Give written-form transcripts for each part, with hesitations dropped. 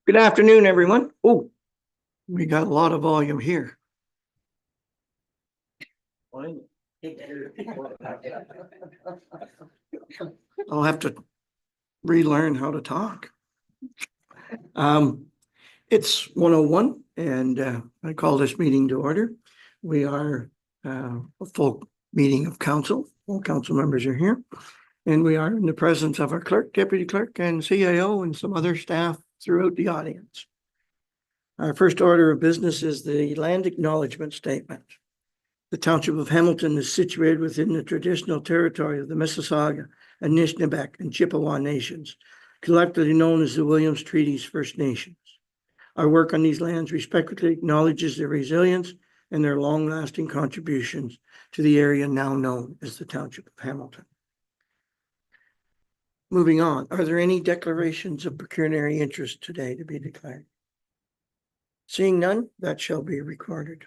Good afternoon, everyone. Oh, we got a lot of volume here. I'll have to relearn how to talk. It's 1:01 and I call this meeting to order. We are a full meeting of council. All council members are here. And we are in the presence of our clerk, deputy clerk, and CIO and some other staff throughout the audience. Our first order of business is the land acknowledgement statement. The township of Hamilton is situated within the traditional territory of the Mississauga, Anishinaabeg, and Chippewa nations, collectively known as the Williams Treaties First Nations. Our work on these lands respectfully acknowledges their resilience and their long-lasting contributions to the area now known as the township of Hamilton. Moving on, are there any declarations of pecuniary interest today to be declared? Seeing none, that shall be recorded.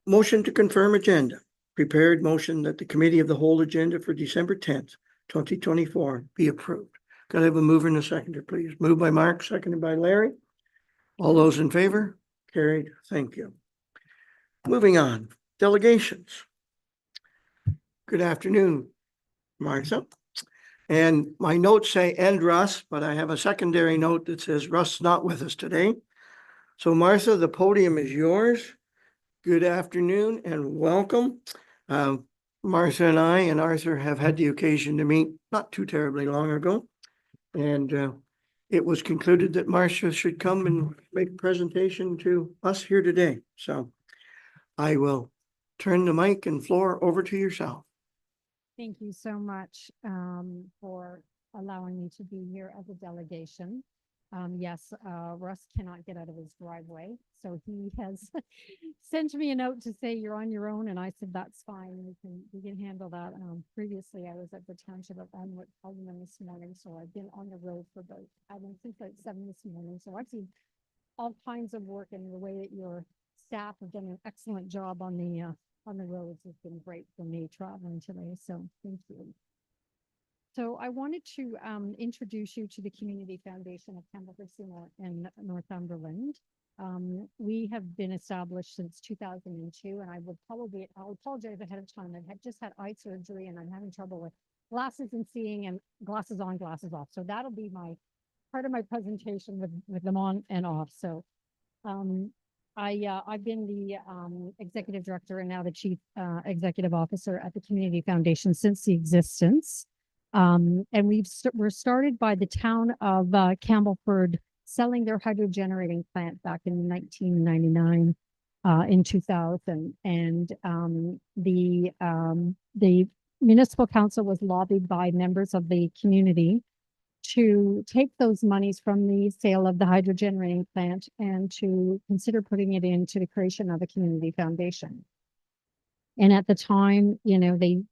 Motion to confirm agenda. Prepared motion that the committee of the whole agenda for December 10th, 2024 be approved. Could I have a mover and a seconder, please? Moved by Mark, seconded by Larry. All those in favor? Carried. Thank you. Moving on, delegations. Good afternoon, Martha. And my notes say and Russ, but I have a secondary note that says Russ not with us today. So Martha, the podium is yours. Good afternoon and welcome. Martha and I and Arthur have had the occasion to meet not too terribly long ago. And it was concluded that Martha should come and make a presentation to us here today. So I will turn the mic and floor over to yourself. Thank you so much for allowing me to be here as a delegation. Yes, Russ cannot get out of his driveway, so he has sent me a note to say you're on your own, and I said that's fine. We can handle that. Previously, I was at the township of Elmwood Alderman this morning, so I've been on the road for about since like 7 this morning. So I've seen all kinds of work, and the way that your staff have done an excellent job on the roads has been great for me traveling today. So thank you. So I wanted to introduce you to the Community Foundation of Campbell-Crescent in Northumberland. We have been established since 2002, and I'll apologize ahead of time. I've just had eye surgery, and I'm having trouble with glasses and seeing, and glasses on, glasses off. So that'll be part of my presentation with them on and off. So I've been the executive director and now the chief executive officer at the Community Foundation since the existence. And we're started by the town of Campbellford selling their hydro generating plant back in 1999, in 2000. And the municipal council was lobbied by members of the community to take those monies from the sale of the hydro generating plant and to consider putting it into the creation of a community foundation. And at the time, they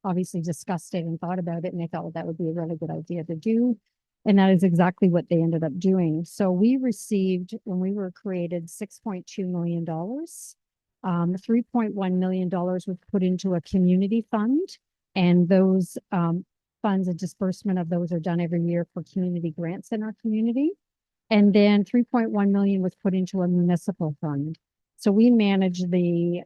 obviously discussed it and thought about it, and they thought, well, that would be a really good idea to do. And that is exactly what they ended up doing. So we received, when we were created, $6.2 million. $3.1 million was put into a community fund, and those funds, a disbursement of those are done every year for community grants in our community. And then 3.1 million was put into a municipal fund. So we manage the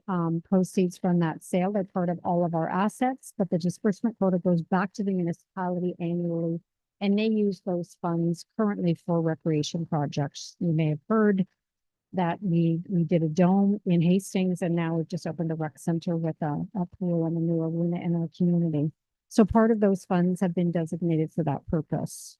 proceeds from that sale. They're part of all of our assets, but the disbursement quota goes back to the municipality annually, and they use those funds currently for recreation projects. You may have heard that we did a dome in Hastings, and now we've just opened a rec center with a pool and a new arena in our community. So part of those funds have been designated for that purpose.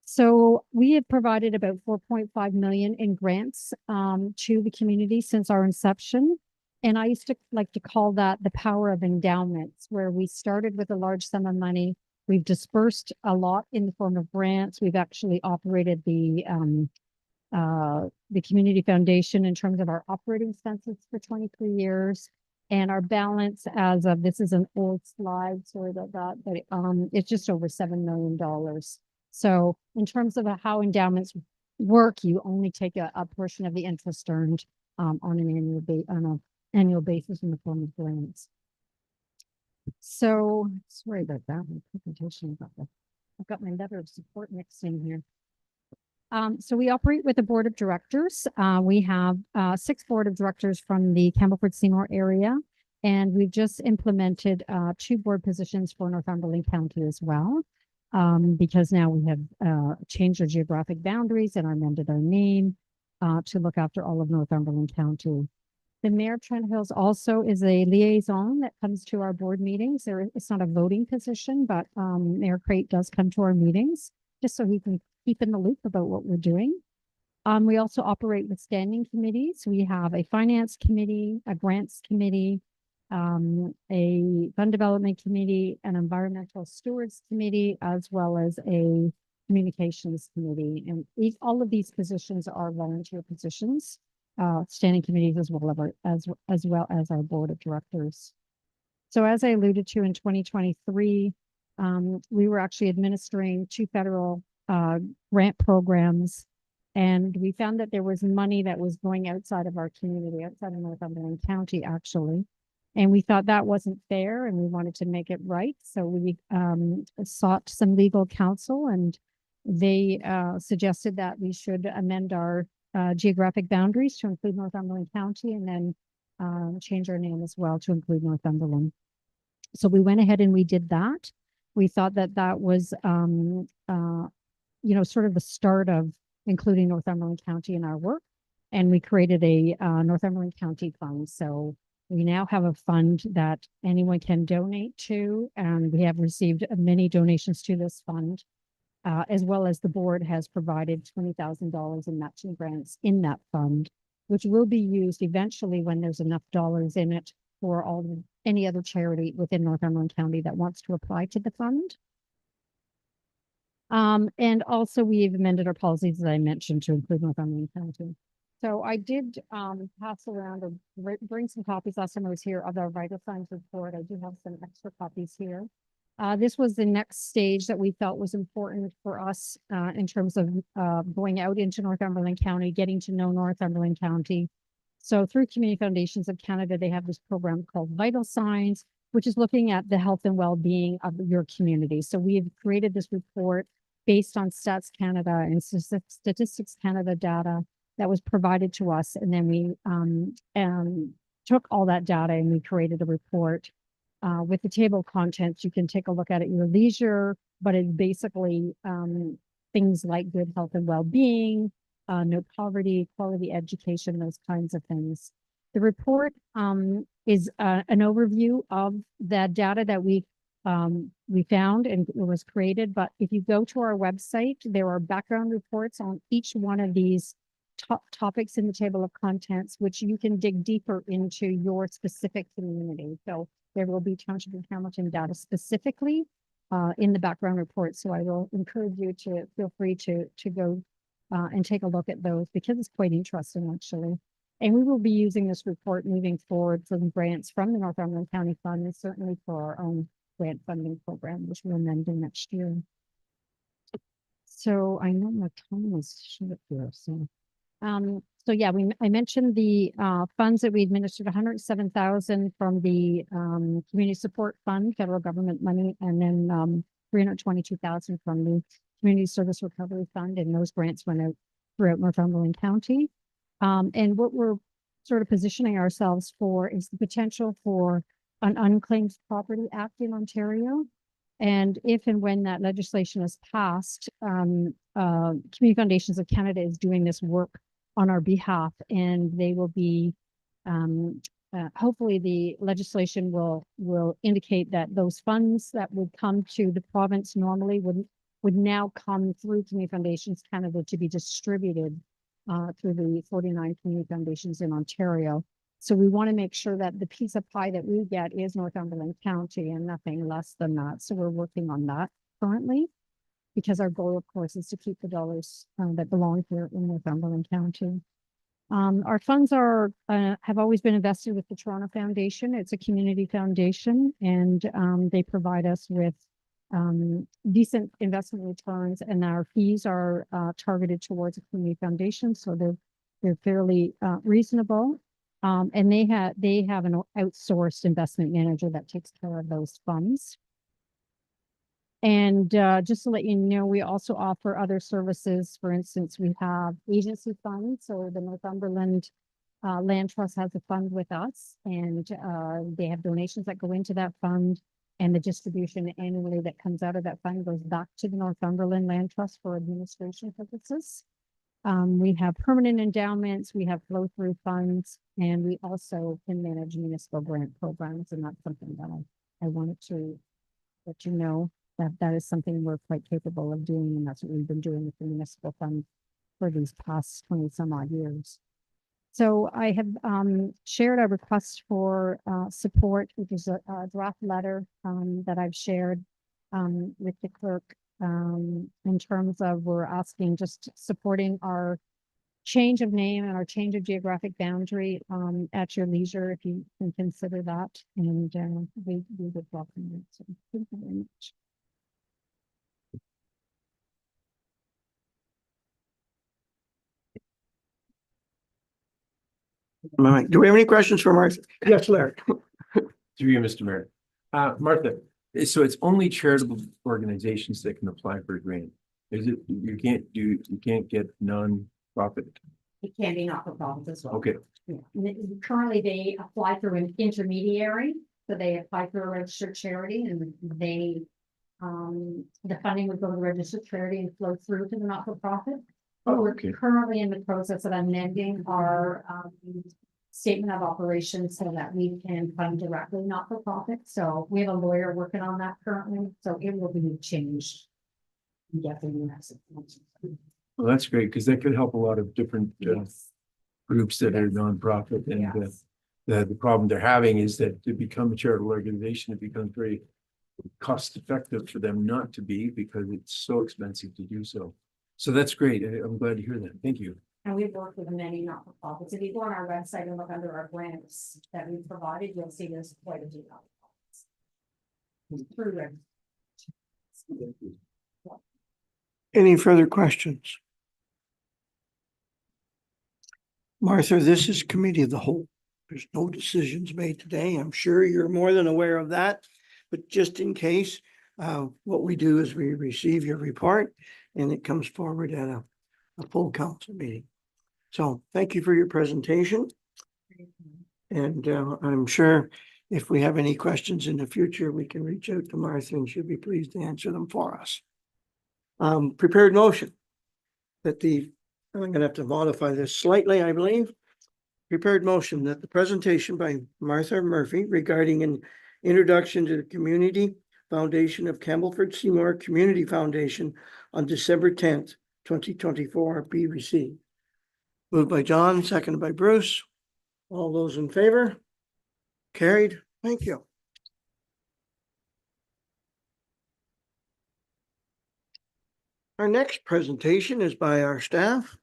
So we have provided about 4.5 million in grants to the community since our inception. And I used to like to call that the power of endowments, where we started with a large sum of money. We've dispersed a lot in the form of grants. We've actually operated the community foundation in terms of our operating expenses for 23 years. And our balance as of, this is an old slide, sorry about that, but it's just over $7 million. So in terms of how endowments work, you only take a portion of the interest earned on an annual basis in the form of grants. So sorry about that. My presentation about that. I've got my letter of support mixed in here. So we operate with a board of directors. We have 6 board of directors from the Campbellford Seymour area. And we've just implemented 2 board positions for Northumberland County as well. Because now we have changed our geographic boundaries and amended our name to look after all of Northumberland County. The mayor of Trent Hills also is a liaison that comes to our board meetings. It's not a voting position, but Mayor Crate does come to our meetings just so he can keep in the loop about what we're doing. We also operate with standing committees. We have a finance committee, a grants committee, a fund development committee, an environmental stewards committee, as well as a communications committee. And all of these positions are volunteer positions, standing committees as well as our board of directors. So as I alluded to in 2023, we were actually administering 2 federal grant programs, and we found that there was money that was going outside of our community, outside of Northumberland County, actually. And we thought that wasn't fair and we wanted to make it right. So we sought some legal counsel, and they suggested that we should amend our geographic boundaries to include Northumberland County, and then change our name as well to include Northumberland. So we went ahead and we did that. We thought that that was sort of the start of including Northumberland County in our work. And we created a Northumberland County fund. So we now have a fund that anyone can donate to, and we have received many donations to this fund, as well as the board has provided $20,000 in matching grants in that fund, which will be used eventually when there's enough dollars in it for any other charity within Northumberland County that wants to apply to the fund. And also we've amended our policies, as I mentioned, to include Northumberland County. So I did pass around or bring some copies last time I was here of our vital signs report. I do have some extra copies here. This was the next stage that we felt was important for us in terms of going out into Northumberland County, getting to know Northumberland County. So through Community Foundations of Canada, they have this program called Vital Signs, which is looking at the health and well-being of your community. So we've created this report based on Stats Canada and Statistics Canada data that was provided to us. And then we took all that data and we created a report with the table of contents. You can take a look at it at your leisure, but it's basically things like good health and well-being, no poverty, quality education, those kinds of things. The report is an overview of the data that we found and it was created. But if you go to our website, there are background reports on each one of these topics in the table of contents, which you can dig deeper into your specific community. So there will be Township of Hamilton data specifically in the background report. So I will encourage you to feel free to go and take a look at those, because it's quite interesting, actually. And we will be using this report moving forward for grants from the Northumberland County Fund, and certainly for our own grant funding program, which we'll amend next year. So I know my time is short here. So yeah, I mentioned the funds that we administered, 107,000 from the Community Support Fund, federal government money, and then 322,000 from the Community Service Recovery Fund, and those grants went out throughout Northumberland County. And what we're sort of positioning ourselves for is the potential for an Unclaimed Property Act in Ontario. And if and when that legislation is passed, Community Foundations of Canada is doing this work on our behalf, and they will be, hopefully the legislation will indicate that those funds that would come to the province normally would now come through Community Foundations Canada to be distributed through the 49 community foundations in Ontario. So we want to make sure that the piece of pie that we get is Northumberland County and nothing less than that. So we're working on that currently, because our goal, of course, is to keep the dollars that belong here in Northumberland County. Our funds have always been invested with the Toronto Foundation. It's a community foundation, and they provide us with decent investment returns, and our fees are targeted towards a community foundation, so they're fairly reasonable. And they have an outsourced investment manager that takes care of those funds. And just to let you know, we also offer other services. For instance, we have agency funds. So the Northumberland Land Trust has a fund with us, and they have donations that go into that fund. And the distribution annually that comes out of that fund goes back to the Northumberland Land Trust for administration purposes. We have permanent endowments, we have flow-through funds, and we also can manage municipal grant programs, and that's something that I wanted to let you know that is something we're quite capable of doing, and that's what we've been doing with the municipal fund for these past 20 some odd years. So I have shared a request for support, which is a draft letter that I've shared with the clerk in terms of we're asking just supporting our change of name and our change of geographic boundary at your leisure, if you can consider that. And we would welcome it. So thank you very much. All right. Do we have any questions for Martha? Yes, Larry. Through you, Mr. Mayor. Martha, so it's only charitable organizations that can apply for a grant. Is it, you can't get non-profit? It can be not for profit as well. Okay, Yeah. Currently, they apply through an intermediary, so they apply through a registered charity, and they the funding would go to the registered charity and flow through to the not-for-profit. But we're okay. currently in the process of amending our statement of operations so that we can fund directly not-for-profit. So we have a lawyer working on that currently, so it will be changed. Definitely. Well, that's great, because that could help a lot of different Yes. groups that are nonprofit, and Yes. the problem they're having is that to become a charitable organization, it becomes very cost effective for them not to be, because it's so expensive to do so. So that's great. I'm glad to hear that. Thank you. And we've worked with many not-for-profits. If you go on our website and look under our grants that we provided, you'll see there's quite a few not-for-profits. Through there. Any further questions? Martha, this is committee of the whole. There's no decisions made today. I'm sure you're more than aware of that. But just in case, what we do is we receive your report and it comes forward at a full council meeting. So thank you for your presentation. And I'm sure if we have any questions in the future, we can reach out to Martha and she'll be pleased to answer them for us. Prepared motion that I'm gonna have to modify this slightly, I believe. Prepared motion that the presentation by Martha Murphy regarding an introduction to the Community Foundation of Campbellford Seymour Community Foundation on December 10th, 2024 be received. Moved by John, seconded by Bruce. All those in favor? Carried. Thank you. Our next presentation is by our staff.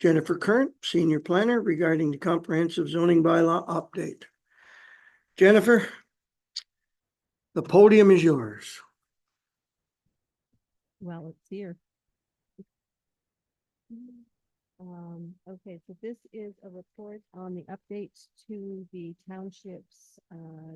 Jennifer Current, Senior Planner, regarding the comprehensive zoning bylaw update. Jennifer, the podium is yours. Well, it's here. Okay, so this is a report on the update to the township's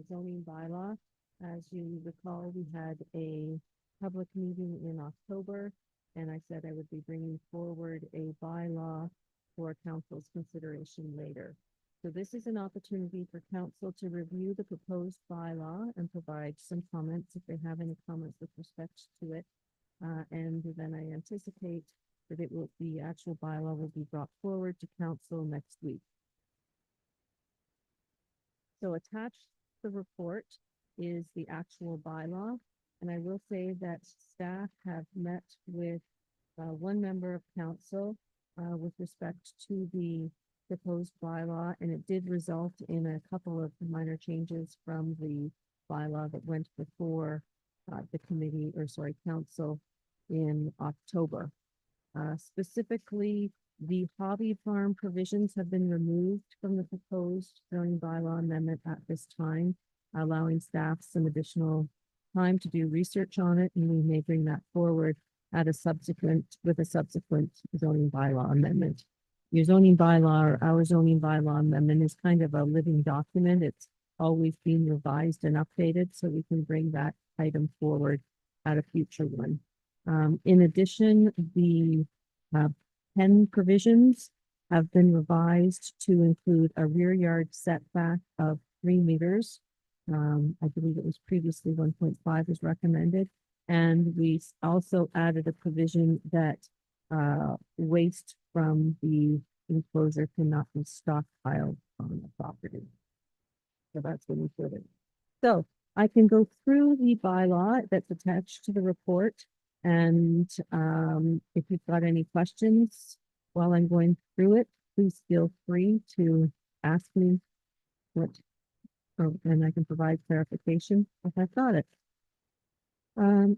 zoning bylaw. As you recall, we had a public meeting in October, and I said I would be bringing forward a bylaw for council's consideration later. So this is an opportunity for council to review the proposed bylaw and provide some comments if they have any comments with respect to it. And then I anticipate that the actual bylaw will be brought forward to council next week. So attached to the report is the actual bylaw. And I will say that staff have met with one member of council with respect to the proposed bylaw, and it did result in a couple of minor changes from the bylaw that went before the committee, or sorry, council in October. Specifically, the hobby farm provisions have been removed from the proposed zoning bylaw amendment at this time, allowing staff some additional time to do research on it, and we may bring that forward at a subsequent zoning bylaw amendment. Your zoning bylaw, or our zoning bylaw amendment, is kind of a living document. It's always being revised and updated, so we can bring that item forward at a future one. In addition, the pen provisions have been revised to include a rear yard setback of 3 meters. I believe it was previously 1.5 is recommended. And we also added a provision that waste from the enclosure cannot be stockpiled on the property. So that's what we put in. So I can go through the bylaw that's attached to the report. And if you've got any questions while I'm going through it, please feel free to ask me what, and I can provide clarification if I've got it.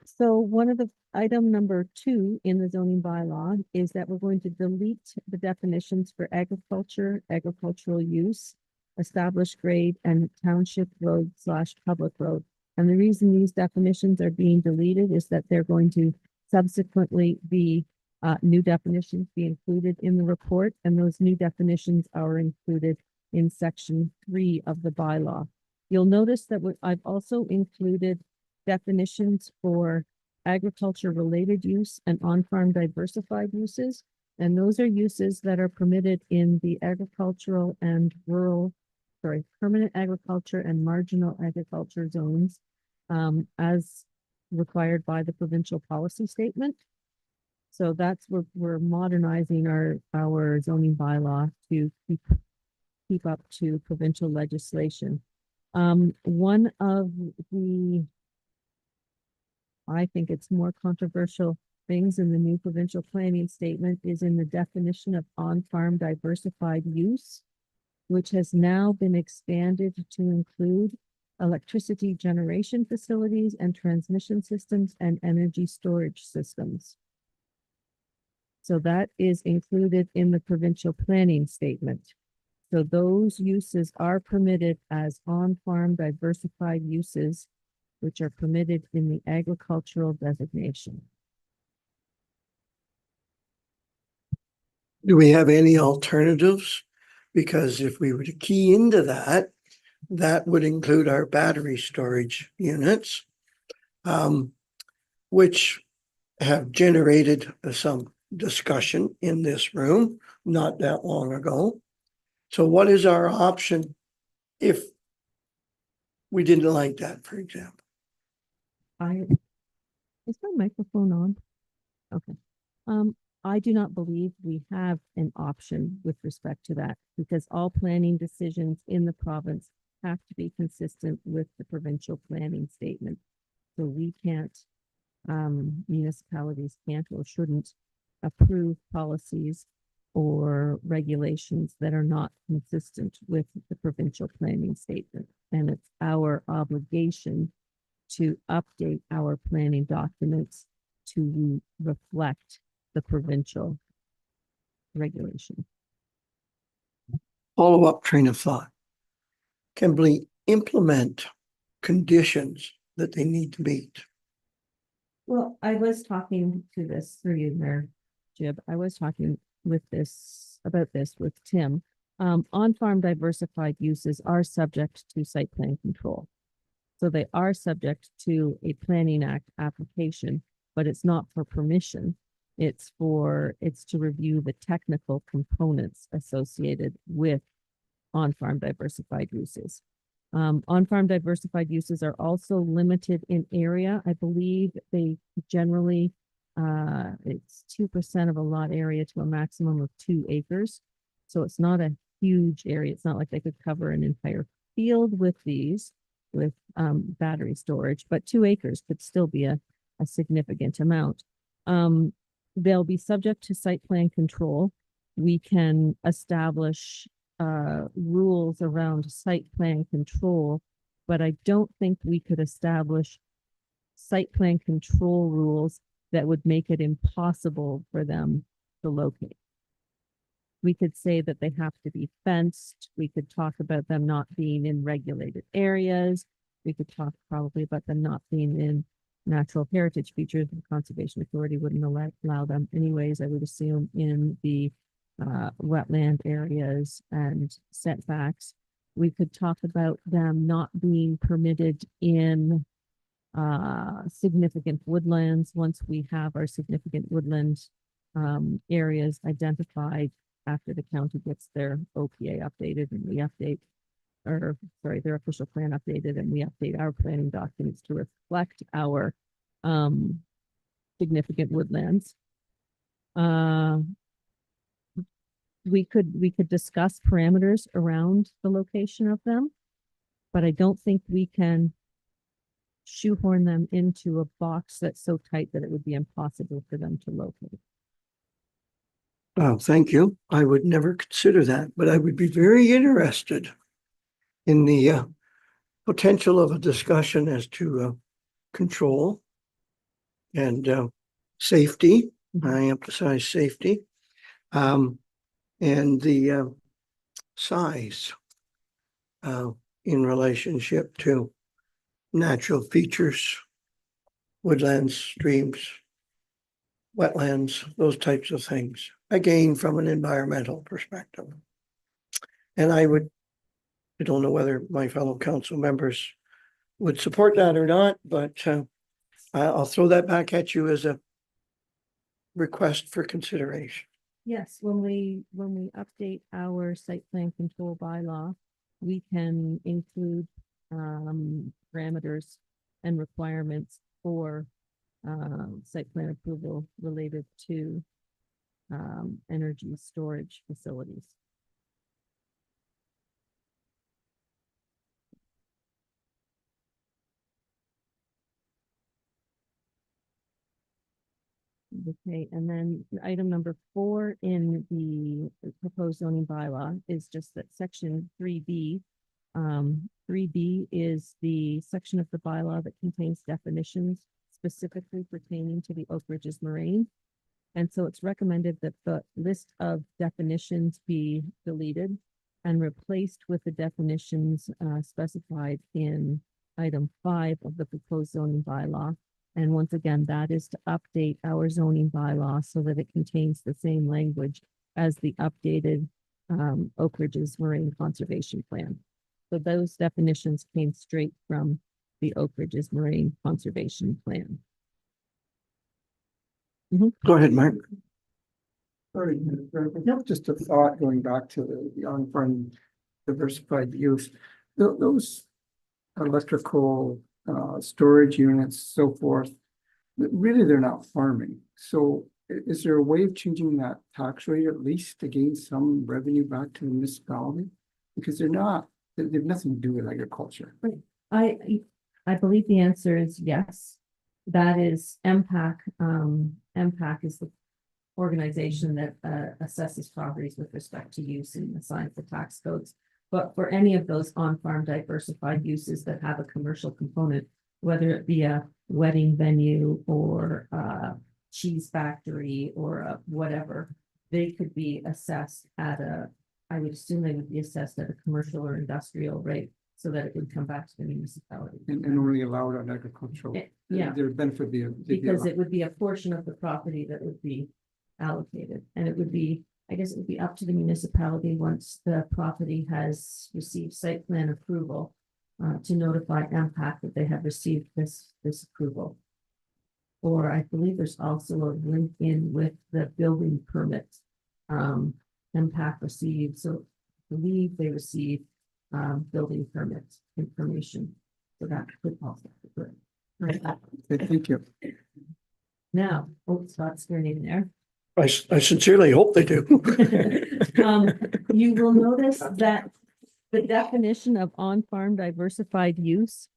So one of the item number 2 in the zoning bylaw is that we're going to delete the definitions for agriculture, agricultural use, established grade, and township road / public road. And the reason these definitions are being deleted is that they're going to subsequently be new definitions be included in the report, and those new definitions are included in section 3 of the bylaw. You'll notice that I've also included definitions for agriculture related use and on-farm diversified uses. And those are uses that are permitted in the agricultural and permanent agriculture and marginal agriculture zones as required by the provincial policy statement. So that's what we're modernizing our zoning bylaw to keep up to provincial legislation. One of the, I think it's more controversial things in the new provincial planning statement is in the definition of on-farm diversified use, which has now been expanded to include electricity generation facilities and transmission systems and energy storage systems. So that is included in the provincial planning statement. So those uses are permitted as on-farm diversified uses, which are permitted in the agricultural designation. Do we have any alternatives? Because if we were to key into that, that would include our battery storage units, which have generated some discussion in this room not that long ago. So what is our option if we didn't like that, for example? Is my microphone on? Okay. I do not believe we have an option with respect to that because all planning decisions in the province have to be consistent with the provincial planning statement. So we can't, municipalities can't or shouldn't approve policies or regulations that are not consistent with the provincial planning statement. And it's our obligation to update our planning documents to reflect the provincial regulation. Follow-up train of thought. Can we implement conditions that they need to meet? Well, I was talking to this through you there, Jib. I was talking about this with Tim. On-farm diversified uses are subject to site plan control. So they are subject to a Planning Act application, but it's not for permission. It's to review the technical components associated with on-farm diversified uses. On-farm diversified uses are also limited in area. I believe they generally, it's 2% of a lot area to a maximum of 2 acres. So it's not a huge area. It's not like they could cover an entire field with these, with battery storage, but 2 acres could still be a significant amount. They'll be subject to site plan control. We can establish rules around site plan control, but I don't think we could establish site plan control rules that would make it impossible for them to locate. We could say that they have to be fenced. We could talk about them not being in regulated areas. We could talk probably about them not being in natural heritage features. The Conservation Authority wouldn't allow them anyways, I would assume, in the wetland areas and setbacks. We could talk about them not being permitted in significant woodlands. Once we have our significant woodland areas identified after the county gets their OPA updated and we update, or sorry, their official plan updated and we update our planning documents to reflect our significant woodlands. We could discuss parameters around the location of them, but I don't think we can shoehorn them into a box that's so tight that it would be impossible for them to locate. Oh, thank you. I would never consider that, but I would be very interested in the potential of a discussion as to control and safety. I emphasize safety. And the size in relationship to natural features, woodlands, streams, wetlands, those types of things. Again, from an environmental perspective. And I don't know whether my fellow council members would support that or not, but I'll throw that back at you as a request for consideration. Yes, when we update our site plan control bylaw, we can include parameters and requirements for site plan approval related to energy storage facilities. Okay, and then item number 4 in the proposed zoning bylaw is just that section 3B. 3B is the section of the bylaw that contains definitions specifically pertaining to the Oak Ridges Moraine. And so it's recommended that the list of definitions be deleted and replaced with the definitions specified in item 5 of the proposed zoning bylaw. And once again, that is to update our zoning bylaw so that it contains the same language as the updated Oak Ridges Moraine Conservation Plan. So those definitions came straight from the Oak Ridges Moraine Conservation Plan. Go ahead, Mark. Sorry, just a thought going back to the on-farm diversified use. Those electrical storage units, so forth, really they're not farming. So is there a way of changing that tax rate at least to gain some revenue back to the municipality? Because they're not, they have nothing to do with agriculture. I believe the answer is yes. That is MPAC. MPAC is the organization that assesses properties with respect to use and assigns the tax codes. But for any of those on-farm diversified uses that have a commercial component, whether it be a wedding venue or a cheese factory or a whatever, they could be assessed at I would assume they would be assessed at a commercial or industrial rate so that it would come back to the municipality. And only allowed on agricultural. Yeah. Their benefit be. Because it would be a portion of the property that would be allocated, and it would be, I guess it would be up to the municipality once the property has received site plan approval to notify MPAC that they have received this approval. Or I believe there's also a link in with the building permit MPAC received, so I believe they received building permit information. So that could also be good. Right. Okay, thank you. Now, Scott's turning there. I sincerely hope they do. You will notice that the definition of on-farm diversified use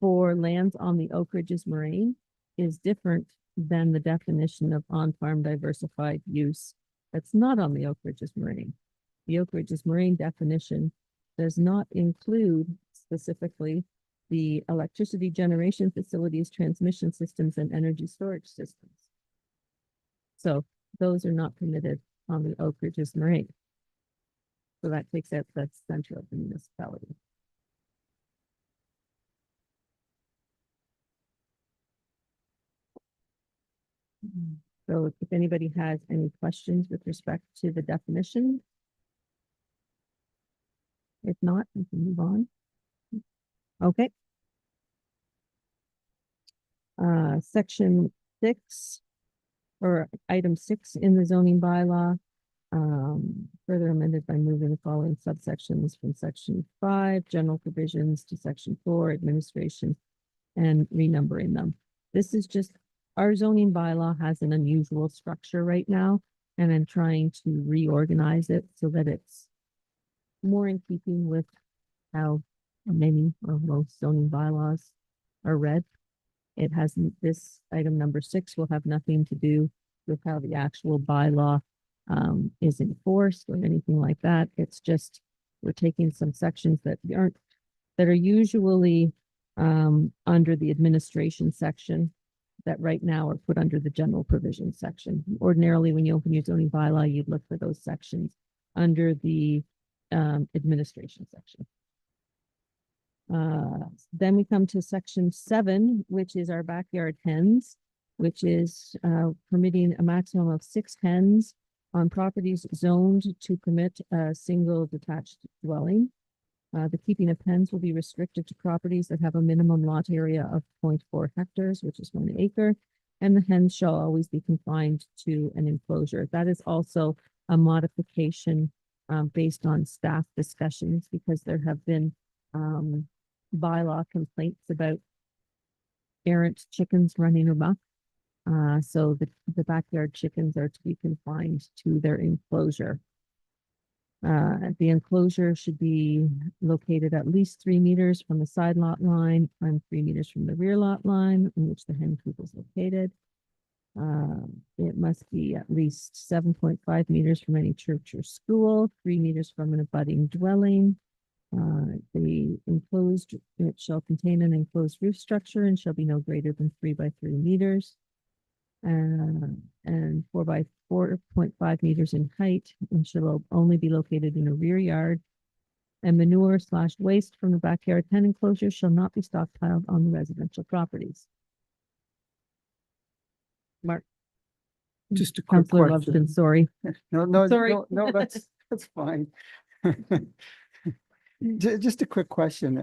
for lands on the Oak Ridges Moraine is different than the definition of on-farm diversified use that's not on the Oak Ridges Moraine. The Oak Ridges Moraine definition does not include specifically the electricity generation facilities, transmission systems, and energy storage systems. So those are not permitted on the Oak Ridges Moraine. So that takes out the center of the municipality. So if anybody has any questions with respect to the definition. If not, we can move on. Okay. Section 6 or item 6 in the zoning bylaw. Further amended by moving the following subsections from section 5, general provisions, to section 4, administration, and renumbering them. This is just, our zoning bylaw has an unusual structure right now, and I'm trying to reorganize it so that it's more in keeping with how many or most zoning bylaws are read. It hasn't, this item number 6 will have nothing to do with how the actual bylaw is enforced or anything like that. It's just, we're taking some sections that are usually under the administration section that right now are put under the general provision section. Ordinarily, when you open your zoning bylaw, you'd look for those sections under the administration section. Then we come to section 7, which is our backyard hens, which is permitting a maximum of 6 hens on properties zoned to permit a single detached dwelling. The keeping of hens will be restricted to properties that have a minimum lot area of 0.4 hectares, which is 1 acre, and the hens shall always be confined to an enclosure. That is also a modification based on staff discussions, because there have been bylaw complaints about errant chickens running amok. So the backyard chickens are to be confined to their enclosure. The enclosure should be located at least 3 meters from the side lot line and 3 meters from the rear lot line in which the hen coop is located. It must be at least 7.5 meters from any church or school, 3 meters from an abutting dwelling. The enclosed, it shall contain an enclosed roof structure and shall be no greater than 3 by 3 meters. And 4 by 4.5 meters in height, and shall only be located in a rear yard. And manure / waste from the backyard hen enclosure shall not be stockpiled on the residential properties. Mark. Just a quick Councillor question. Lovett, sorry. No, Sorry. no, that's fine. Just a quick question,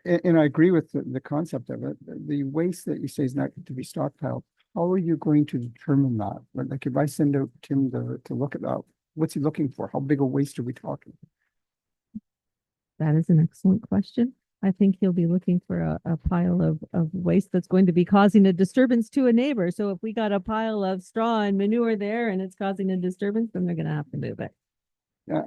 and I agree with the concept of it. The waste that you say is not to be stockpiled, how are you going to determine that? Like if I send out Tim to look at that, what's he looking for? How big a waste are we talking? That is an excellent question. I think he'll be looking for a pile of waste that's going to be causing a disturbance to a neighbor. So if we got a pile of straw and manure there and it's causing a disturbance, then they're gonna have to move it.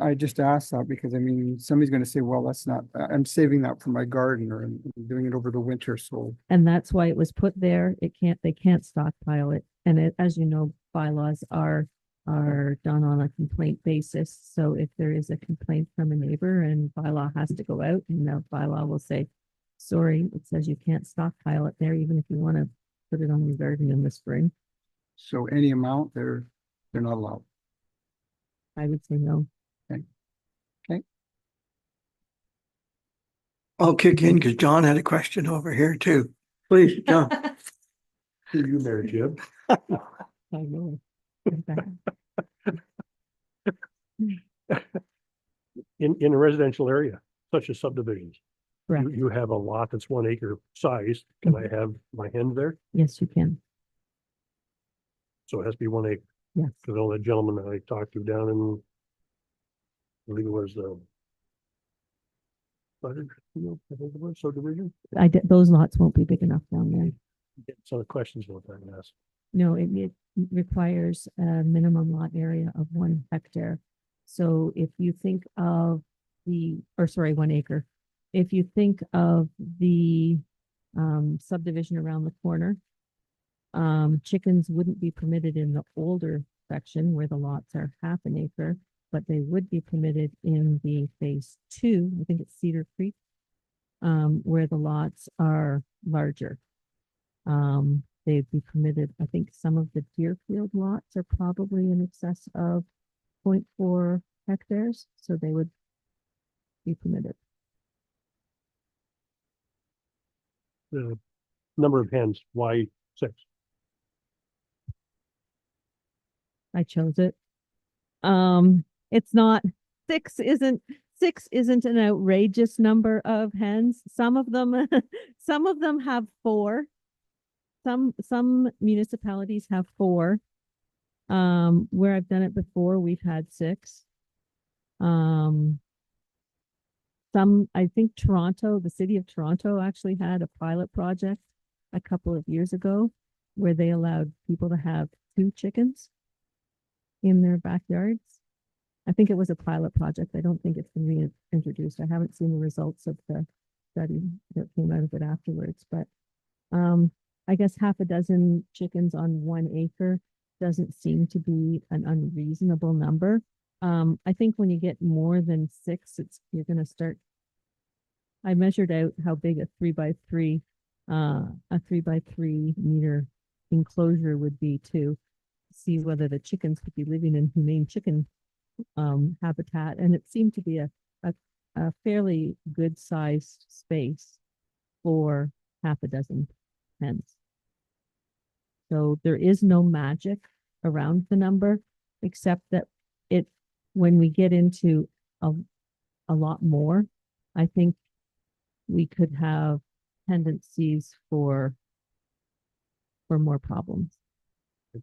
I just asked that because I mean, somebody's gonna say, well, that's not, I'm saving that for my garden or I'm doing it over the winter, so. And that's why it was put there. They can't stockpile it. And it, as you know, bylaws are done on a complaint basis. So if there is a complaint from a neighbor and bylaw has to go out, and the bylaw will say, sorry, it says you can't stockpile it there, even if you want to put it on your garden in the spring. So any amount, they're not allowed. I would say no. I'll kick in because John had a question over here too. Please, John. You there, Jim? I know. In a residential area, such as subdivisions. Correct. You have a lot that's 1 acre size. Can I have my hens there? Yes, you can. So it has to be 1 acre. Yes. Because all that gentleman that I talked to down in, I believe it was the I think it was subdivision. Those lots won't be big enough down there. Some questions about that, yes. No, it requires a minimum lot area of 1 hectare. So if you think of 1 acre. If you think of the subdivision around the corner, chickens wouldn't be permitted in the older section where the lots are half an acre, but they would be permitted in the phase 2, I think it's Cedar Creek, where the lots are larger. They'd be permitted, I think some of the Deerfield lots are probably in excess of 0.4 hectares, so they would be permitted. The number of hens, why 6? I chose it. It's not, 6 isn't an outrageous number of hens. Some of them have 4. some municipalities have 4. Where I've done it before, we've had 6. I think Toronto, the city of Toronto actually had a pilot project a couple of years ago where they allowed people to have 2 chickens in their backyards. I think it was a pilot project. I don't think it's been reintroduced. I haven't seen the results of the study that came out of it afterwards, but I guess half a dozen chickens on 1 acre doesn't seem to be an unreasonable number. I think when you get more than 6, you're gonna start. I measured out how big a 3x3 meter enclosure would be to see whether the chickens could be living in humane chicken habitat, and it seemed to be a fairly good sized space for half a dozen hens. So there is no magic around the number, except that when we get into a lot more, I think we could have tendencies for more problems.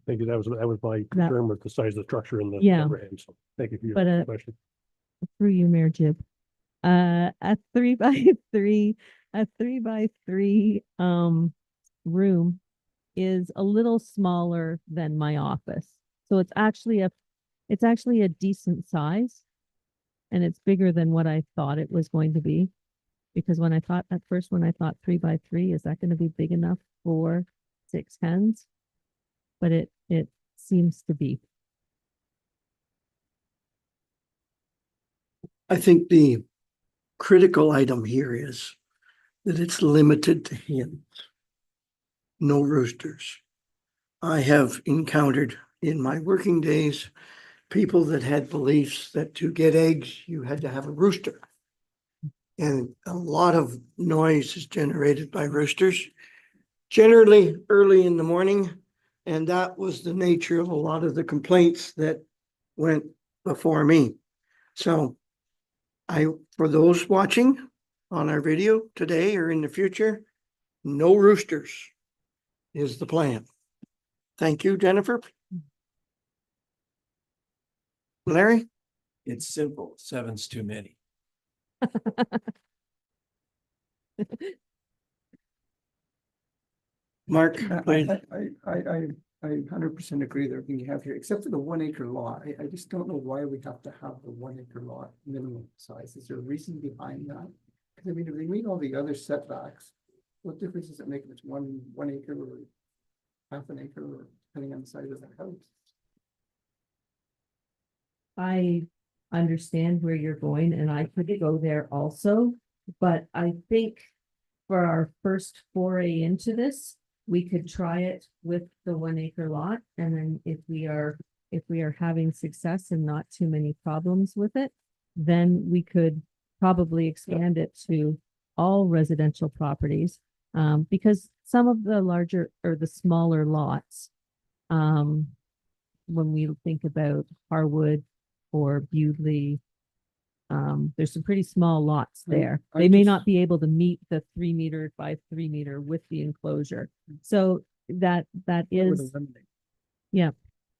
Thank you. That was my That- concern with the size of the structure and the. Yeah. overhang. So thank you for But, your question. Through you, Mayor Jib. A 3x3 room is a little smaller than my office. So it's actually a decent size. And it's bigger than what I thought it was going to be. Because when I thought 3x3, is that going to be big enough for 6 hens? But it seems to be. I think the critical item here is that it's limited to hens, no roosters. I have encountered in my working days people that had beliefs that to get eggs, you had to have a rooster. And a lot of noise is generated by roosters, generally early in the morning. And that was the nature of a lot of the complaints that went before me. So for those watching on our video today or in the future, no roosters is the plan. Thank you, Jennifer. Larry? It's simple. 7's too many. Mark, please. I 100% agree with everything you have here, except for the 1 acre lot. I just don't know why we have to have the 1 acre lot minimum size. Is there a reason behind that? Because I mean, if they meet all the other setbacks, what difference does it make if it's one acre or half an acre, or depending on the size of the house? I understand where you're going, and I could go there also, but I think for our first foray into this, we could try it with the 1 acre lot, and then if we are having success and not too many problems with it, then we could probably expand it to all residential properties. Because some of the larger or the smaller lots, when we think about Harwood or Bewdley, there's some pretty small lots there. I'm They may just- not be able to meet the 3 meter by 3 meter with the enclosure. So that That would is, eliminate. yeah.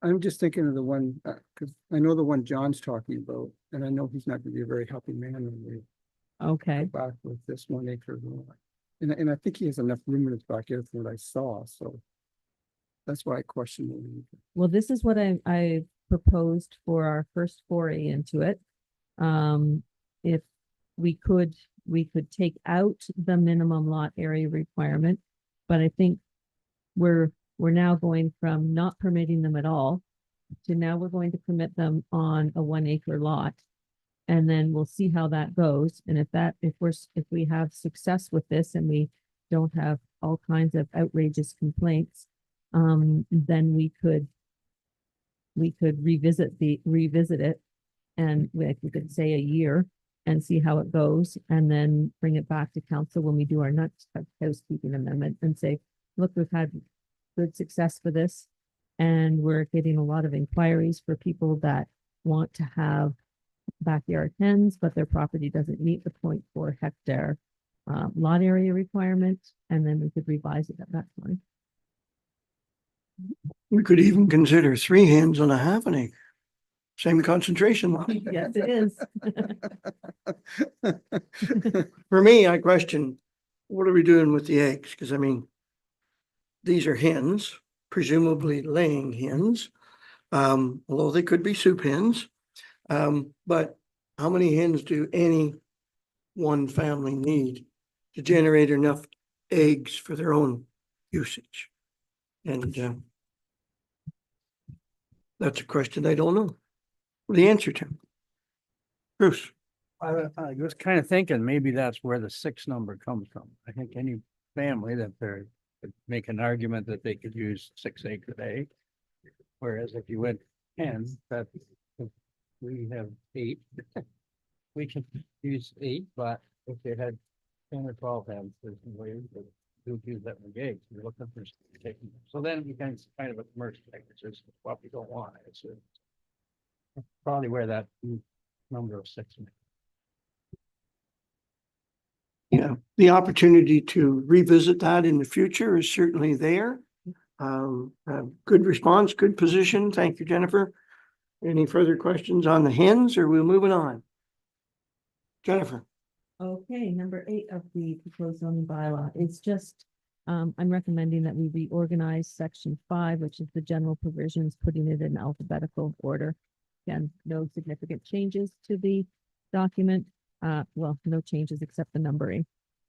I'm just thinking of the one, because I know the one John's talking about, and I know he's not gonna be a very happy man when we Okay. go back with this 1 acre lot. And I think he has enough room in his backyard from what I saw, so that's why I question it. Well, this is what I proposed for our first foray into it. If we could take out the minimum lot area requirement, but I think we're now going from not permitting them at all to now we're going to permit them on a 1 acre lot. And then we'll see how that goes. And if we have success with this and we don't have all kinds of outrageous complaints, then we could revisit it. And we could say a year and see how it goes, and then bring it back to council when we do our next housekeeping amendment and say, look, we've had good success for this. And we're getting a lot of inquiries for people that want to have backyard hens, but their property doesn't meet the 0.4 hectare lot area requirement. And then we could revise it at that point. We could even consider 3 hens on a half an acre. Same concentration line. Yes, it is. For me, I question, what are we doing with the eggs? Because I mean, these are hens, presumably laying hens. Although they could be soup hens. But how many hens do any one family need to generate enough eggs for their own usage? And that's a question I don't know the answer to. Bruce, I was kind of thinking maybe that's where the 6 number comes from. I think any family that they're could make an argument that they could use 6 eggs a day. Whereas if you went 10, that if we have 8. We can use 8, but if they had 10 or 12 hens, there's no way that you use that many eggs. You're looking for taking. So then it becomes kind of a commercial egg, which is what we don't want. It's probably where that number of 6. yeah, the opportunity to revisit that in the future is certainly there. Good response, good position. Thank you, Jennifer. Any further questions on the hens, or we're moving on? Jennifer, Okay, number 8 of the proposed zoning bylaw is just, I'm recommending that we reorganize section 5, which is the general provisions, putting it in alphabetical order. Again, no significant changes to the document. Well, no changes except the numbering.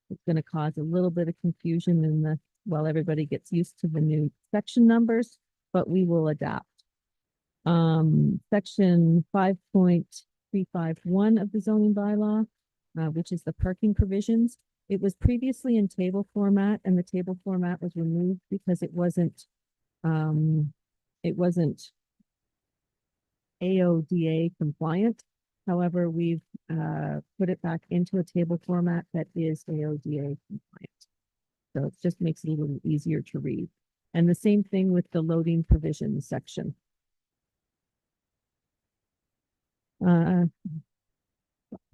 It's going to cause a little bit of confusion while everybody gets used to the new section numbers, but we will adapt. Section 5.351 of the zoning bylaw, which is the parking provisions. It was previously in table format, and the table format was removed because it wasn't AODA compliant. However, we've put it back into a table format that is AODA compliant. So it just makes it a little easier to read. And the same thing with the loading provisions section.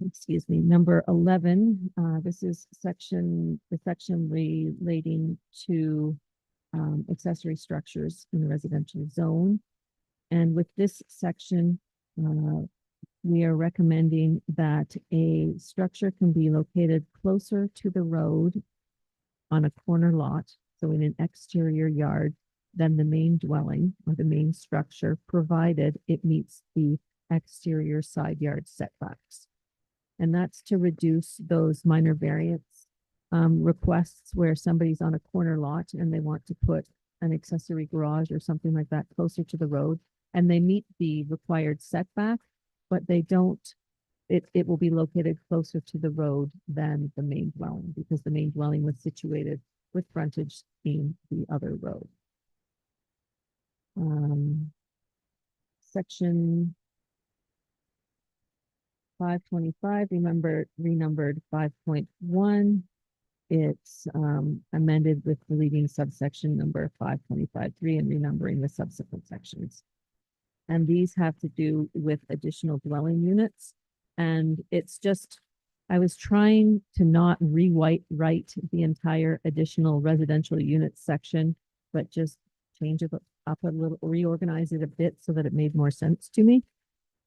Excuse me, number 11, this is the section relating to accessory structures in the residential zone. And with this section, we are recommending that a structure can be located closer to the road on a corner lot, so in an exterior yard, than the main dwelling or the main structure, provided it meets the exterior side yard setbacks. And that's to reduce those minor variance requests where somebody's on a corner lot and they want to put an accessory garage or something like that closer to the road, and they meet the required setback, but they don't, it will be located closer to the road than the main dwelling, because the main dwelling was situated with frontage in the other road. Section 525, renumbered 5.1. It's amended with deleting subsection number 525.3 and renumbering the subsequent sections. And these have to do with additional dwelling units. And it's just, I was trying to not write the entire additional residential units section, but just change it up a little, reorganize it a bit so that it made more sense to me.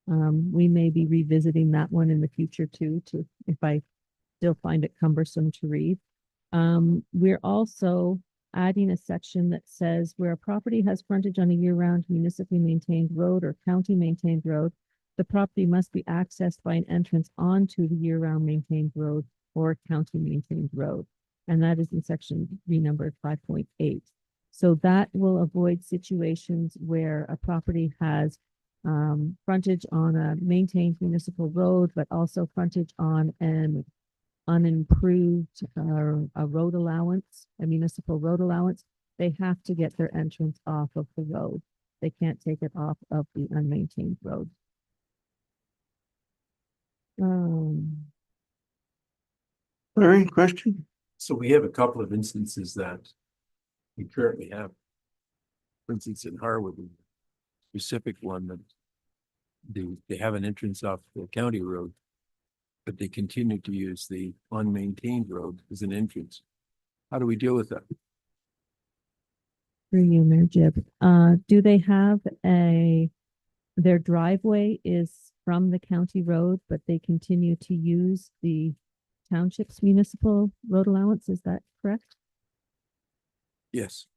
We may be revisiting that one in the future too, if I still find it cumbersome to read. We're also adding a section that says where a property has frontage on a year-round municipally maintained road or county maintained road, the property must be accessed by an entrance onto the year-round maintained road or county maintained road. And that is in section renumbered 5.8. So that will avoid situations where a property has frontage on a maintained municipal road, but also frontage on an unimproved a road allowance, a municipal road allowance. They have to get their entrance off of the road. They can't take it off of the unmaintained road. Larry, question? So we have a couple of instances that we currently have. For instance, in Harwood, a specific one that they have an entrance off the county road, but they continue to use the unmaintained road as an entrance. How do we deal with that? Through you, Mayor Jib. Do they have their driveway is from the county road, but they continue to use the township's municipal road allowance? Is that correct? Yes.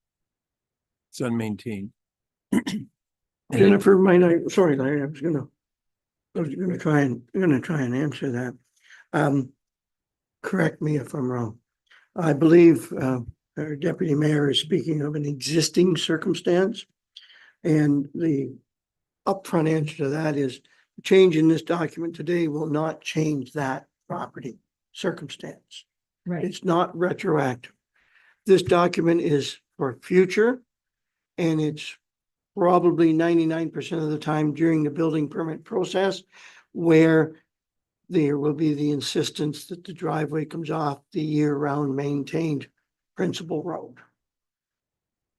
It's unmaintained. And Jennifer, might I, sorry, Larry, I was gonna try and answer that. Correct me if I'm wrong. I believe, our deputy mayor is speaking of an existing circumstance. And the upfront answer to that is the change in this document today will not change that property circumstance. Right. It's not retroactive. This document is for future, and it's probably 99% of the time during the building permit process where there will be the insistence that the driveway comes off the year-round maintained principal road.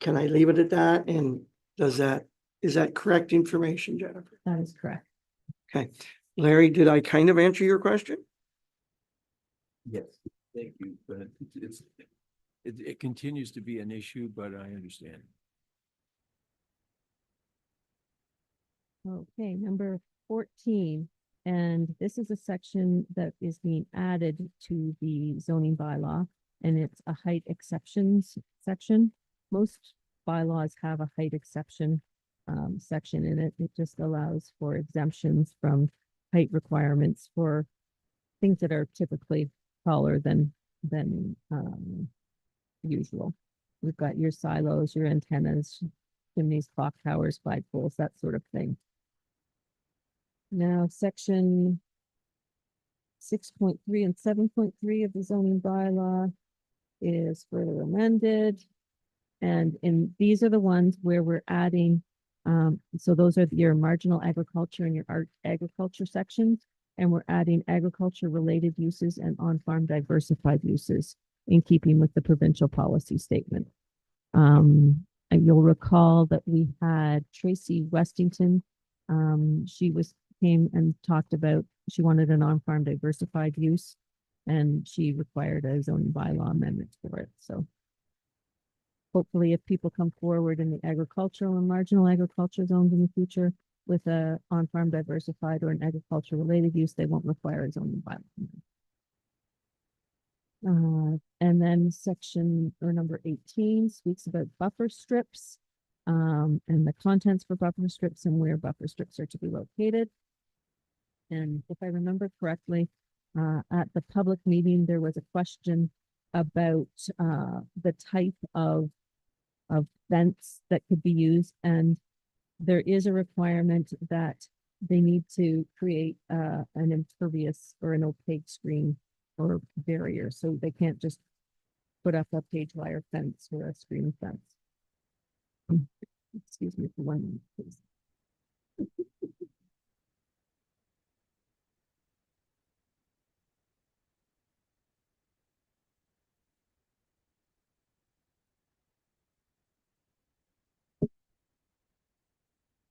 Can I leave it at that? And is that correct information, Jennifer? That is correct. Okay. Larry, did I kind of answer your question? yes, thank you, but it continues to be an issue, but I understand. Okay, number 14. And this is a section that is being added to the zoning bylaw, and it's a height exceptions section. Most bylaws have a height exception section in it. It just allows for exemptions from height requirements for things that are typically taller than usual. We've got your silos, your antennas, chimneys, clock towers, flagpoles, that sort of thing. Now, section 6.3 and 7.3 of the zoning bylaw is further amended. And these are the ones where we're adding, so those are your marginal agriculture and your agriculture sections. And we're adding agriculture related uses and on-farm diversified uses in keeping with the provincial policy statement. And you'll recall that we had Tracy Westington. She came and talked about, she wanted an on-farm diversified use, and she required a zoning bylaw amendment for it. So hopefully if people come forward in the agricultural and marginal agriculture zones in the future with a on-farm diversified or an agriculture related use, they won't require a zoning bylaw. And then section or number 18 speaks about buffer strips, and the contents for buffer strips and where buffer strips are to be located. And if I remember correctly, at the public meeting, there was a question about the type of fence that could be used. And there is a requirement that they need to create an impervious or an opaque screen or barrier. So they can't just put up a page wire fence or a screen fence. Excuse me for 1 minute, please.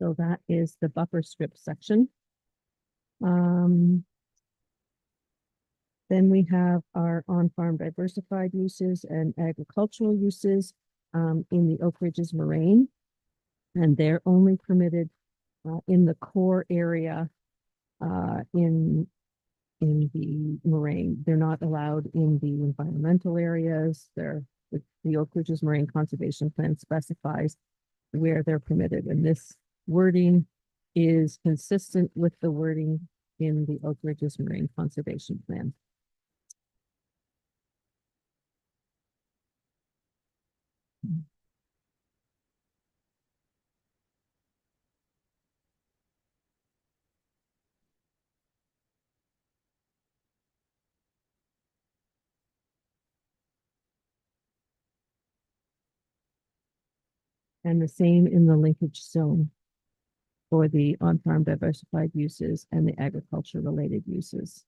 So that is the buffer strip section. Then we have our on-farm diversified uses and agricultural uses in the Oak Ridges Moraine. And they're only permitted in the core area in the moraine. They're not allowed in the environmental areas. The Oak Ridges Moraine Conservation Plan specifies where they're permitted, and this wording is consistent with the wording in the Oak Ridges Moraine Conservation Plan. And the same in the linkage zone for the on-farm diversified uses and the agriculture related uses.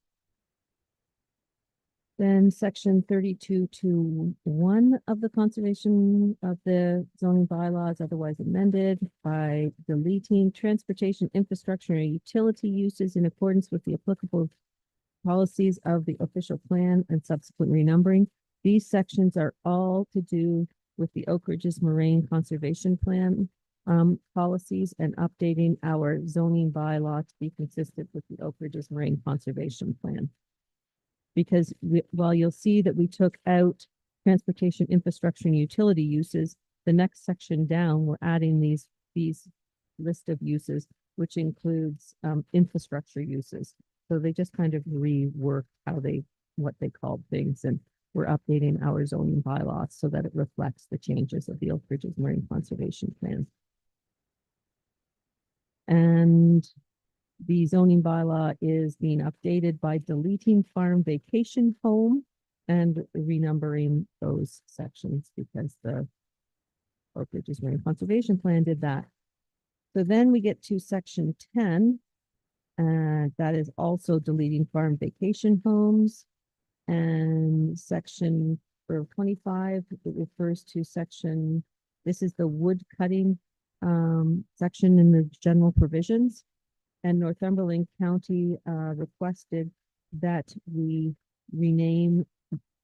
Then section 32.2.1 of the conservation of the zoning bylaws otherwise amended by deleting transportation infrastructure and utility uses in accordance with the applicable policies of the official plan and subsequent renumbering. These sections are all to do with the Oak Ridges Marine Conservation Plan policies and updating our zoning bylaw to be consistent with the Oak Ridges Marine Conservation Plan. Because while you'll see that we took out transportation infrastructure and utility uses, the next section down, we're adding these list of uses, which includes infrastructure uses. So they just kind of rework what they called things, and we're updating our zoning bylaws so that it reflects the changes of the Oak Ridges Marine Conservation Plan. And the zoning bylaw is being updated by deleting farm vacation home and renumbering those sections because the Oak Ridges Marine Conservation Plan did that. So then we get to section 10, and that is also deleting farm vacation homes. And section for 25, it refers to section, this is the wood cutting section in the general provisions. And Northumberland County requested that we rename,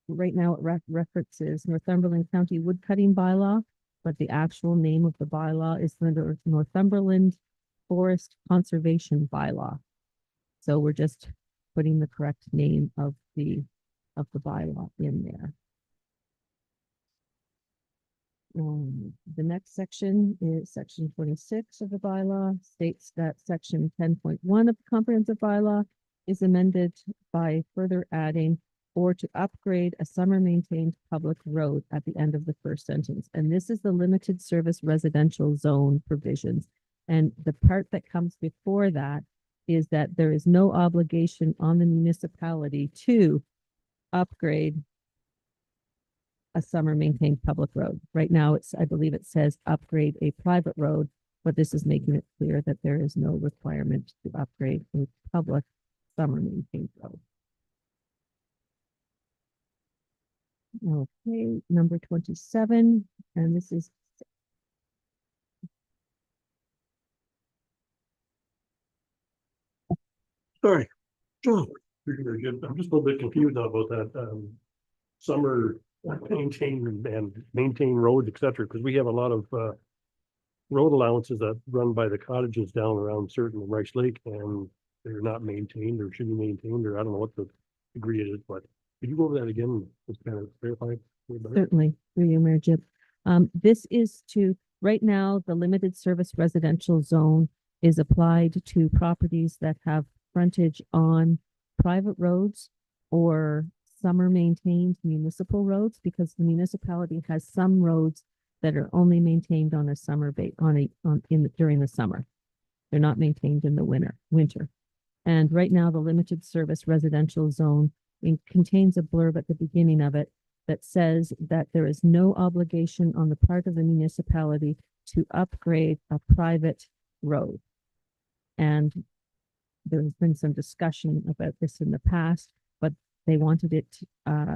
right now it references Northumberland County Wood Cutting Bylaw, but the actual name of the bylaw is the Northumberland Forest Conservation Bylaw. So we're just putting the correct name of the bylaw in there. The next section is section 26 of the bylaw, states that section 10.1 of the comprehensive bylaw is amended by further adding or to upgrade a summer maintained public road at the end of the first sentence. And this is the limited service residential zone provisions. And the part that comes before that is that there is no obligation on the municipality to upgrade a summer maintained public road. Right now, I believe it says upgrade a private road, but this is making it clear that there is no requirement to upgrade a public summer maintained road. Okay, number 27, and this is Sorry. John, I'm just a little bit confused about that, summer maintain roads, et cetera, because we have a lot of, road allowances that run by the cottages down around certain Rice Lake, and they're not maintained or should be maintained, or I don't know what the degree it is, but could you go over that again and just kind of verify? certainly through you, Mayor Jim. This is to, right now, the limited service residential zone is applied to properties that have frontage on private roads or summer maintained municipal roads, because the municipality has some roads that are only maintained on a summer during the summer. They're not maintained in the winter. And right now, the limited service residential zone contains a blurb at the beginning of it that says that there is no obligation on the part of the municipality to upgrade a private road. And there's been some discussion about this in the past, but they wanted it,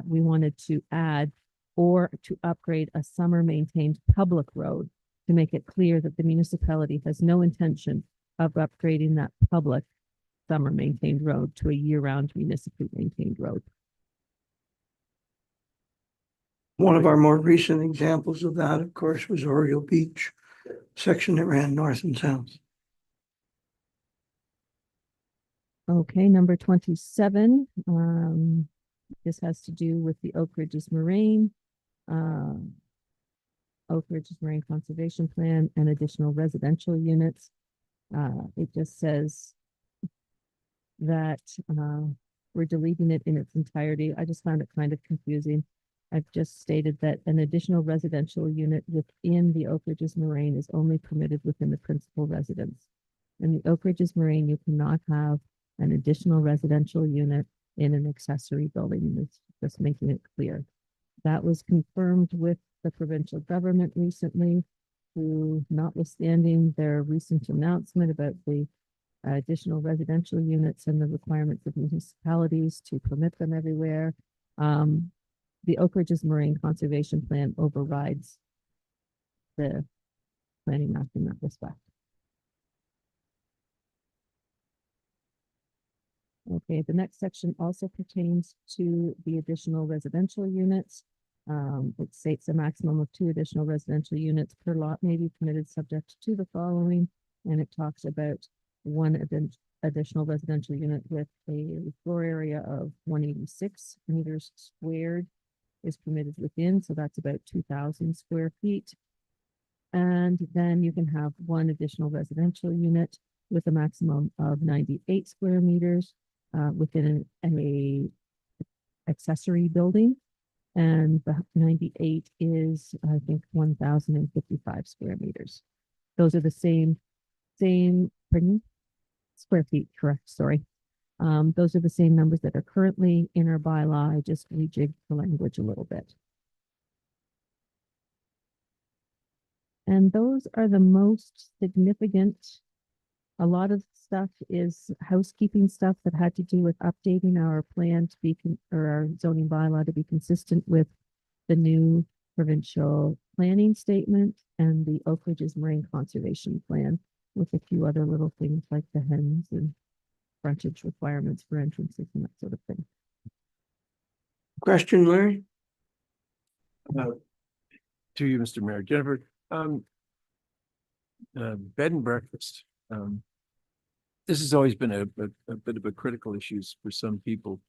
we wanted to add or to upgrade a summer maintained public road to make it clear that the municipality has no intention of upgrading that public summer maintained road to a year-round municipally maintained road. one of our more recent examples of that, of course, was Oriole Beach, section that ran north and south. Okay, number 27. This has to do with the Oak Ridges Marine, Oak Ridges Marine Conservation Plan and additional residential units. It just says that we're deleting it in its entirety. I just found it kind of confusing. I've just stated that an additional residential unit within the Oak Ridges Marine is only permitted within the principal residence. In the Oak Ridges Marine, you cannot have an additional residential unit in an accessory building. It's just making it clear. That was confirmed with the provincial government recently, who, notwithstanding their recent announcement about the additional residential units and the requirements of municipalities to permit them everywhere, the Oak Ridges Marine Conservation Plan overrides the planning act in that respect. Okay, the next section also pertains to the additional residential units. It states a maximum of 2 additional residential units per lot may be permitted subject to the following. And it talks about one additional residential unit with a floor area of 186 meters squared is permitted within, so that's about 2,000 square feet. And then you can have one additional residential unit with a maximum of 98 square meters within a accessory building. And the 98 is, I think, 1,055 square meters. Those are the same, pardon? Square feet, correct, sorry. Those are the same numbers that are currently in our bylaw. I just rejigged the language a little bit. And those are the most significant. A lot of stuff is housekeeping stuff that had to do with updating our plan to be, or our zoning bylaw to be consistent with the new provincial planning statement and the Oak Ridges Marine Conservation Plan, with a few other little things like the hens and frontage requirements for entrances and that sort of thing. Question, Larry? To you, Mr. Mayor. Jennifer, bed and breakfast. This has always been a bit of a critical issue for some people.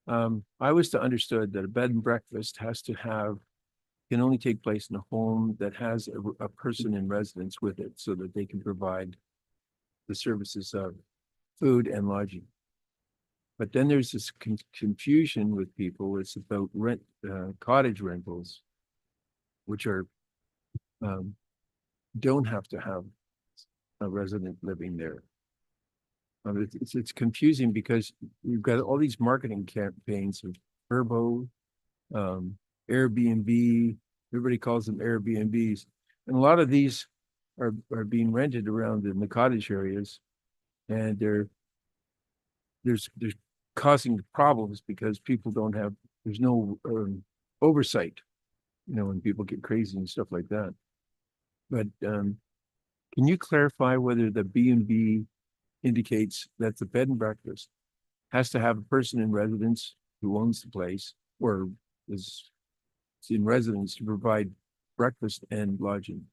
I was to understood that a bed and breakfast can only take place in a home that has a person in residence with it, so that they can provide the services of food and lodging. But then there's this confusion with people. It's about cottage rentals, which are don't have to have a resident living there. It's confusing because you've got all these marketing campaigns of Vrbo, Airbnb. Everybody calls them Airbnbs, and a lot of these are being rented around in the cottage areas, and there's causing problems because people there's no oversight, when people get crazy and stuff like that. But can you clarify whether the B&B indicates that the bed and breakfast has to have a person in residence who owns the place or is in residence to provide breakfast and lodging?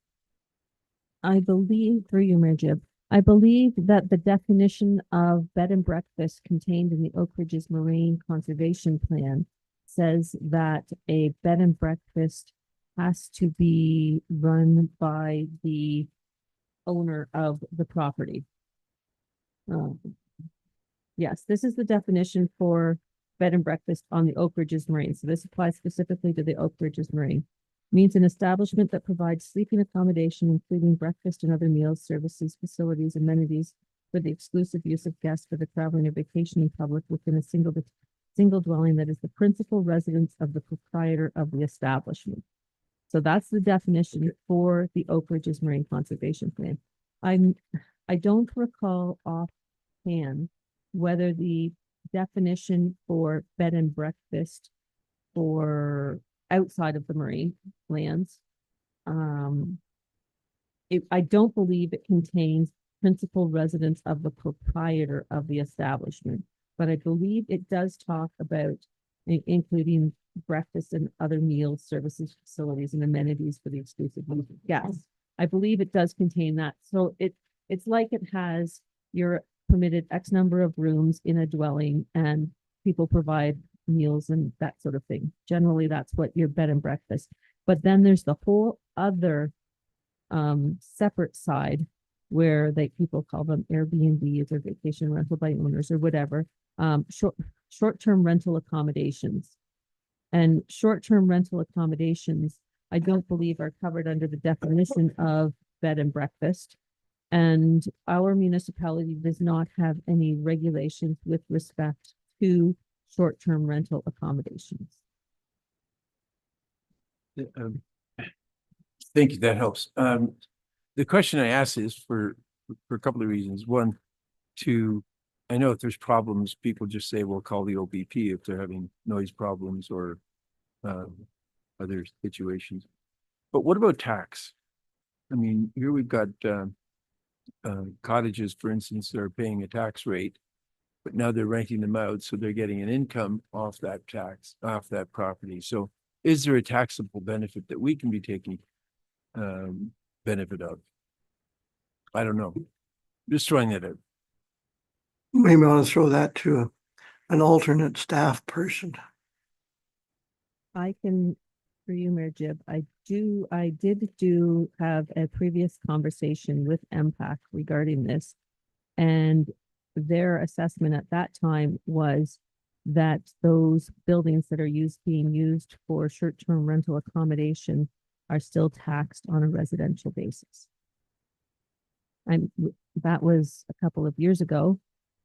I believe, through you, Mayor Jib, I believe that the definition of bed and breakfast contained in the Oak Ridges Marine Conservation Plan says that a bed and breakfast has to be run by the owner of the property. Yes, this is the definition for bed and breakfast on the Oak Ridges Marine. So this applies specifically to the Oak Ridges Marine. Means an establishment that provides sleeping accommodation, including breakfast and other meals, services, facilities, amenities for the exclusive use of guests for the traveling or vacationing public within a single dwelling that is the principal residence of the proprietor of the establishment. So that's the definition for the Oak Ridges Marine Conservation Plan. I don't recall offhand whether the definition for bed and breakfast for outside of the marine lands, I don't believe it contains principal residence of the proprietor of the establishment, but I believe it does talk about including breakfast and other meals, services, facilities, and amenities for the exclusive use of guests. I believe it does contain that. So it's like it has your permitted X number of rooms in a dwelling and people provide meals and that sort of thing. Generally, that's what your bed and breakfast. But then there's the whole other separate side where people call them Airbnbs or vacation rental by owners or whatever, short-term rental accommodations. And short-term rental accommodations, I don't believe are covered under the definition of bed and breakfast. And our municipality does not have any regulations with respect to short-term rental accommodations. Thank you, that helps. The question I asked is for a couple of reasons. One, I know if there's problems, people just say, well, call the OPP if they're having noise problems or other situations. But what about tax? I mean, here we've got cottages, for instance, that are paying a tax rate, but now they're renting them out, so they're getting an income off that property. So is there a taxable benefit that we can be taking benefit of? I don't know. Just throwing that out. Maybe I want to throw that to an alternate staff person. I can, for you, Mayor Jib, I did have a previous conversation with MPAC regarding this. And their assessment at that time was that those buildings that are being used for short-term rental accommodation are still taxed on a residential basis. And that was a couple of years ago.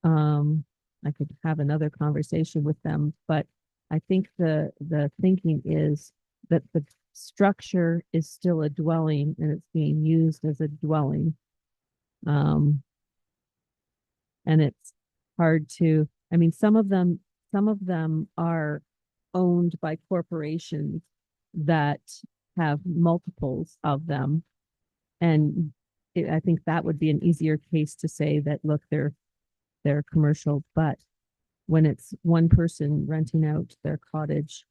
I could have another conversation with them, but I think the thinking is that the structure is still a dwelling and it's being used as a dwelling. And it's hard to, I mean, some of them are owned by corporations that have multiples of them. And I think that would be an easier case to say that, look, they're commercial, but when it's one person renting out their cottage,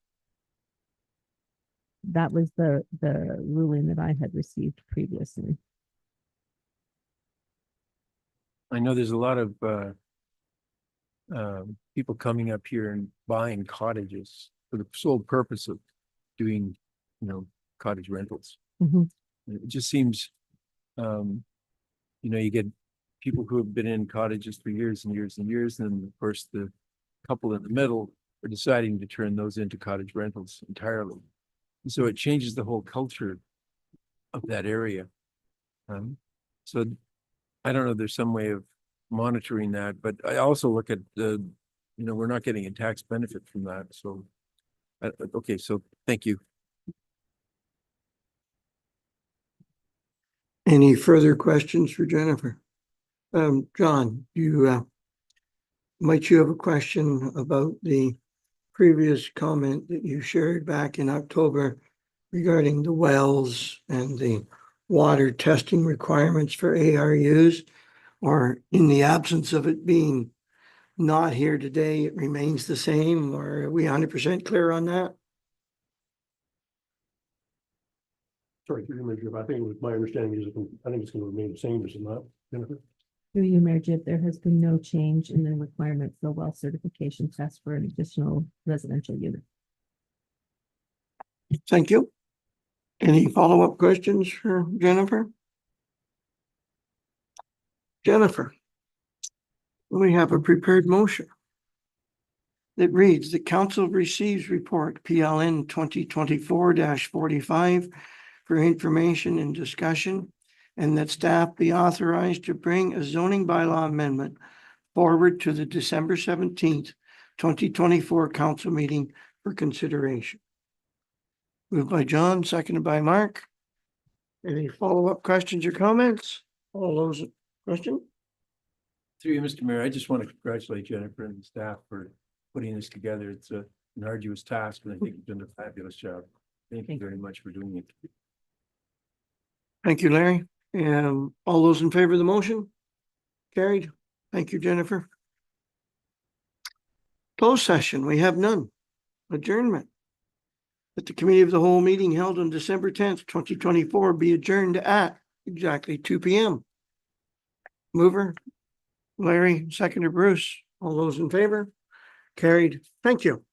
that was the ruling that I had received previously. I know there's a lot of people coming up here and buying cottages for the sole purpose of doing, cottage rentals. Mhm. It just seems, you get people who have been in cottages for years and years and years, and of course the couple in the middle are deciding to turn those into cottage rentals entirely. And so it changes the whole culture of that area. So I don't know, there's some way of monitoring that, but I also look at we're not getting a tax benefit from that. So, okay, so thank you. Any further questions for Jennifer? John, might you have a question about the previous comment that you shared back in October regarding the wells and the water testing requirements for ARUs? Or in the absence of it being not here today, it remains the same, or are we 100% clear on that? Sorry, through you, Mayor Jib, I think my understanding is, I think it's going to remain the same, is it not, Jennifer? Through you, Mayor Jib, there has been no change in the requirements for well certification test for an additional residential unit. Thank you. Any follow-up questions for Jennifer? Jennifer, we have a prepared motion that reads, the council receives report PLN 2024-45 for information and discussion, and that staff be authorized to bring a zoning bylaw amendment forward to the December 17th, 2024 council meeting for consideration. Moved by John, seconded by Mark. Any follow-up questions or comments? All those question? Through you, Mr. Mayor, I just want to congratulate Jennifer and the staff for putting this together. It's an arduous task, and I think you've done a fabulous job. Thank you very much for doing it. Thank you, Larry. And all those in favor of the motion? Carried. Thank you, Jennifer. Closed session, we have none. Adjournment. That the committee of the whole meeting held on December 10th, 2024 be adjourned at exactly 2 p.m. Mover, Larry, seconder Bruce, all those in favor? Carried. Thank you.